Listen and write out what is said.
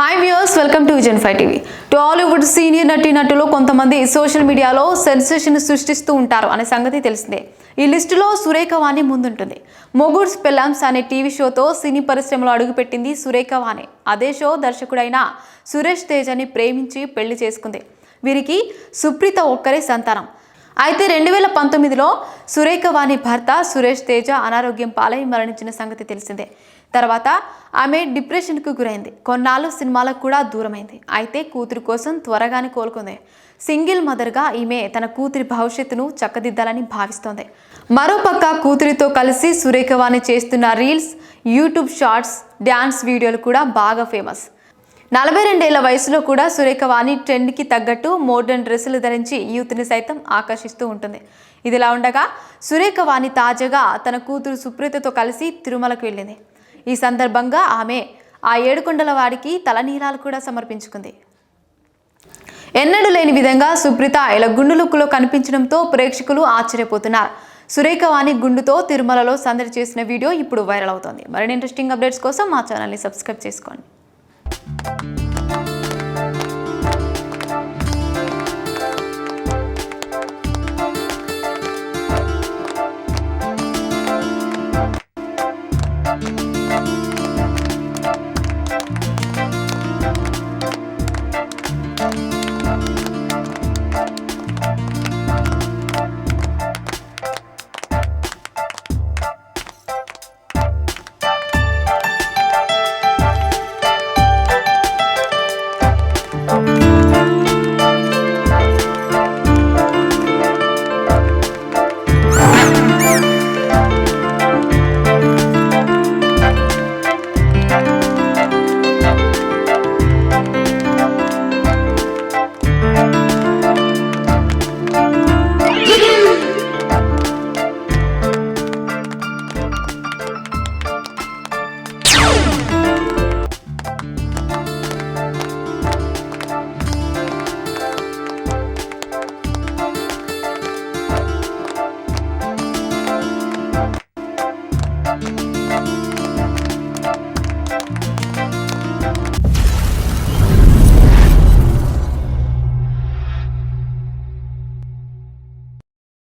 Hi viewers, welcome to vision 5 TV. Tollywood senior నటీనటులు కొంతమంది social మీడియాలో సెన్సేషన్ సృష్టిస్తూ ఉంటారు అనే సంగతి తెలిసిందే. ఈ లిస్టులో సురేఖ వాణి ముందుంటుంది. మొగుడ్స్ పెళ్ళామ్స్ అనే టీవీ షోతో సినీ పరిశ్రమలో అడుగుపెట్టింది సురేఖ వాణి. అదే షో దర్శకుడైన సురేష్ తేజని ప్రేమించి పెళ్లి చేసుకుంది. వీరికి సుప్రీత ఒక్కరే సంతానం. అయితే 2019లో సురేఖ వాణి భర్త సురేష్ తేజ అనారోగ్యం పాలై మరణించిన సంగతి తెలిసిందే. తర్వాత ఆమె డిప్రెషన్కు గురైంది. కొన్నాళ్ళు సినిమాలకు కూడా దూరమైంది. అయితే కూతురు కోసం త్వరగానే కోలుకుంది. సింగిల్ మదర్గా ఈమె తన కూతురి భవిష్యత్తును చక్కదిద్దాలని భావిస్తోంది. మరోపక్క కూతురితో కలిసి సురేఖ వాణి చేస్తున్న రీల్స్, యూట్యూబ్ షార్ట్స్, డ్యాన్స్ వీడియోలు కూడా బాగా ఫేమస్. 42 ఏళ్ల వయసులో కూడా సురేఖ వాణి ట్రెండ్కి తగ్గట్టు మోడర్న్ డ్రెస్సులు ధరించి యూత్ని సైతం ఆకర్షిస్తూ ఉంటుంది. ఇదిలా ఉండగా సురేఖ వాణి తాజాగా తన కూతురు సుప్రీతతో కలిసి తిరుమలకు వెళ్ళింది. ఈ సందర్భంగా ఆమె ఆ ఏడుకొండల వాడికి తలనీలాలు కూడా సమర్పించుకుంది. ఎన్నడూ లేని విధంగా సుప్రీత ఇలా గుండు లుక్లో కనిపించడంతో ప్రేక్షకులు ఆశ్చర్యపోతున్నారు. సురేఖ వాణి గుండుతో తిరుమలలో సందడి చేసిన వీడియో ఇప్పుడు వైరల్ అవుతోంది. మరిన్ని ఇంట్రెస్టింగ్ అప్డేట్స్ కోసం మా ఛానల్ని సబ్స్క్రైబ్ చేసుకోండి.